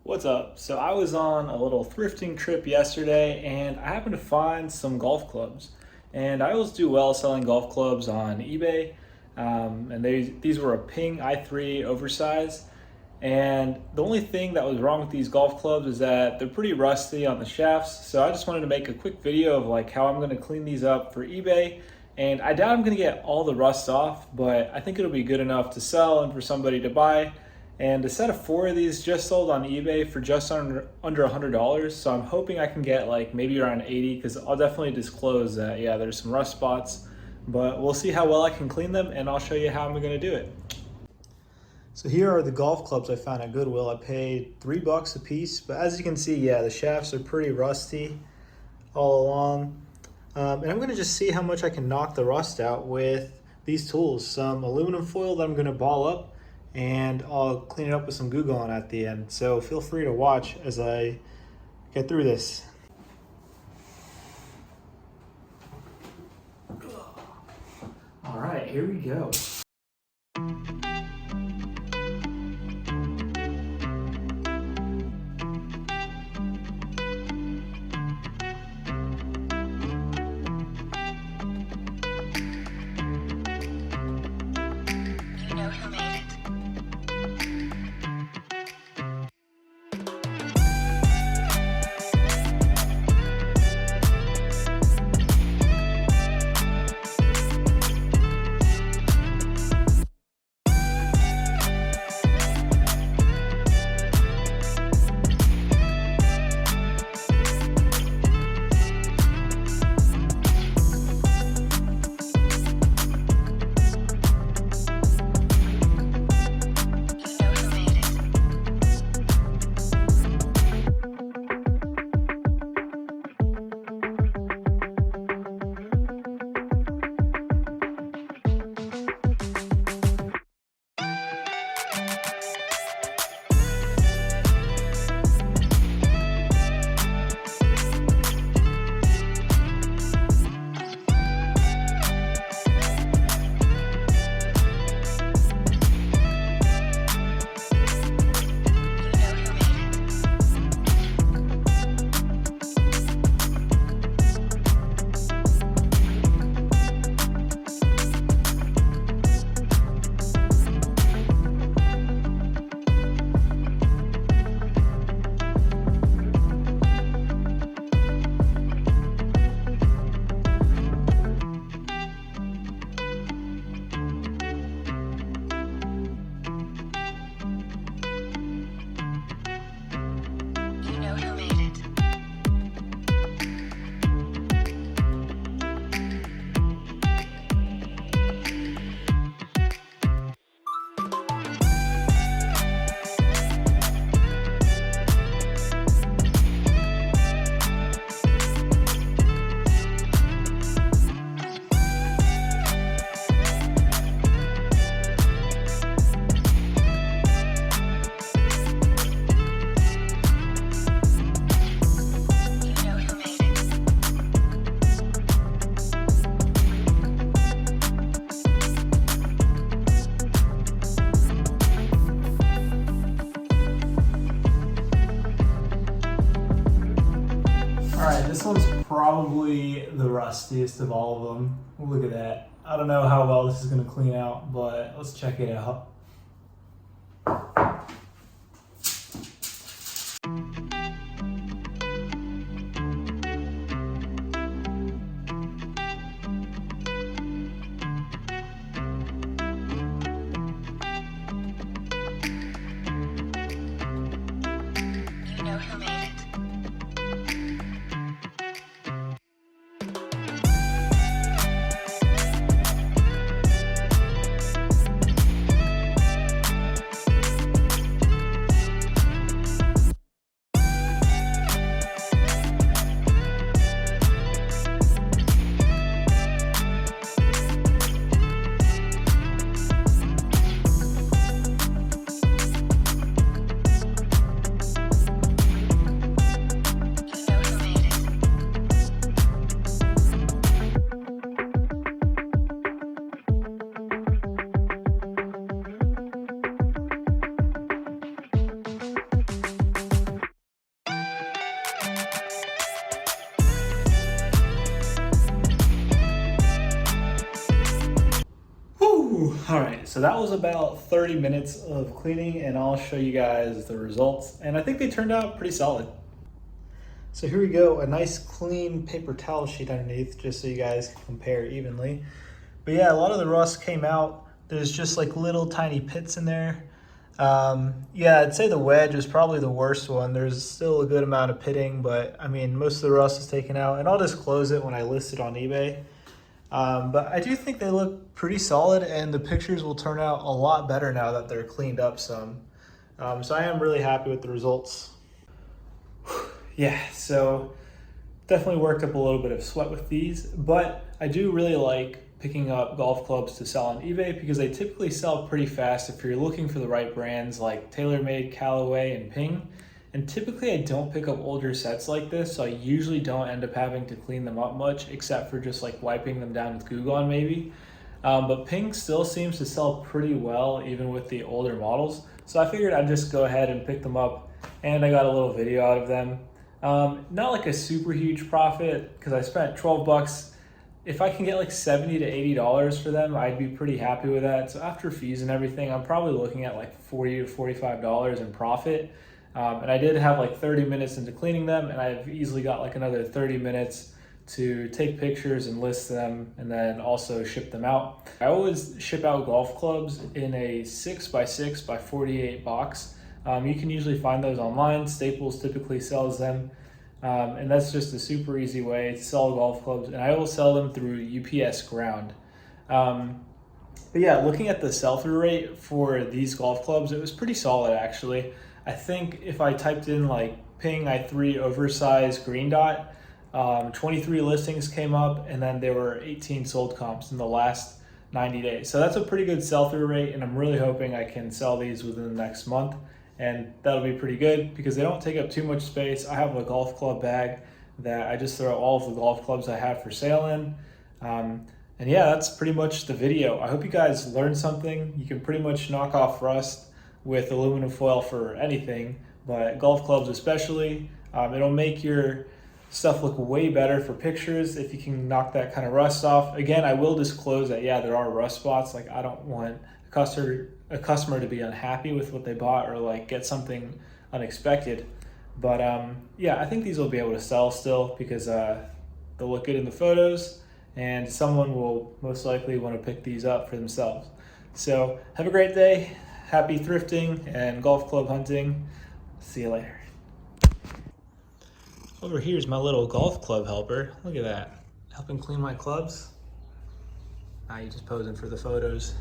What's up? So I was on a little thrifting trip yesterday and I happened to find some golf clubs. And I always do well selling golf clubs on eBay. These were a Ping i3 oversized. And the only thing that was wrong with these golf clubs is that they're pretty rusty on the shafts. So I just wanted to make a quick video of like how I'm going to clean these up for eBay. And I doubt I'm going to get all the rust off, but I think it'll be good enough to sell and for somebody to buy. And a set of 4 of these just sold on eBay for just under $100. So I'm hoping I can get like maybe around 80 because I'll definitely disclose that, yeah, there's some rust spots, but we'll see how well I can clean them and I'll show you how I'm gonna do it. So here are the golf clubs I found at Goodwill. I paid $3 a piece, but as you can see, yeah, the shafts are pretty rusty all along. And I'm gonna just see how much I can knock the rust out with these tools. Some aluminum foil that I'm gonna ball up, and I'll clean it up with some Goo Gone at the end. So feel free to watch as I get through this. All right, here we go. This one's probably the rustiest of all of them. Look at that. I don't know how well this is going to clean out, but let's check it out. So that was about 30 minutes of cleaning, and I'll show you guys the results. And I think they turned out pretty solid. So here we go, a nice clean paper towel sheet underneath, just so you guys can compare evenly. But yeah, a lot of the rust came out. There's just like little tiny pits in there. Yeah, I'd say the wedge is probably the worst one. There's still a good amount of pitting, but I mean, most of the rust is taken out, and I'll disclose it when I list it on eBay. But I do think they look pretty solid, and the pictures will turn out a lot better now that they're cleaned up some. So I am really happy with the results. Yeah, so definitely worked up a little bit of sweat with these, but I do really like picking up golf clubs to sell on eBay because they typically sell pretty fast if you're looking for the right brands like TaylorMade, Callaway, and Ping. And typically I don't pick up older sets like this, so I usually don't end up having to clean them up much, except for just like wiping them down with Goo Gone maybe. But Ping still seems to sell pretty well even with the older models. So I figured I'd just go ahead and pick them up, and I got a little video out of them. Not like a super huge profit because I spent 12 bucks. If I can get like $70 to $80 for them, I'd be pretty happy with that. So after fees and everything, I'm probably looking at like $40 to $45 in profit. And I did have like 30 minutes into cleaning them, and I've easily got like another 30 minutes to take pictures and list them and then also ship them out. I always ship out golf clubs in a 6x6x48 box. You can usually find those online. Staples typically sells them. And that's just a super easy way to sell golf clubs. And I will sell them through UPS Ground. But yeah, looking at the sell-through rate for these golf clubs, it was pretty solid actually. I think if I typed in like Ping i3 oversized green dot, 23 listings came up, and then there were 18 sold comps in the last 90 days. So that's a pretty good sell-through rate, and I'm really hoping I can sell these within the next month. And that'll be pretty good because they don't take up too much space. I have a golf club bag that I just throw all of the golf clubs I have for sale in. And yeah, that's pretty much the video. I hope you guys learned something. You can pretty much knock off rust with aluminum foil for anything, but golf clubs especially. It'll make your stuff look way better for pictures if you can knock that kind of rust off. Again, I will disclose that, yeah, there are rust spots. Like, I don't want a customer to be unhappy with what they bought or like get something unexpected. But yeah, I think these will be able to sell still because they'll look good in the photos, and someone will most likely want to pick these up for themselves. So have a great day. Happy thrifting and golf club hunting. See you later. Over here's my little golf club helper. Look at that. Helping clean my clubs. You're just posing for the photos.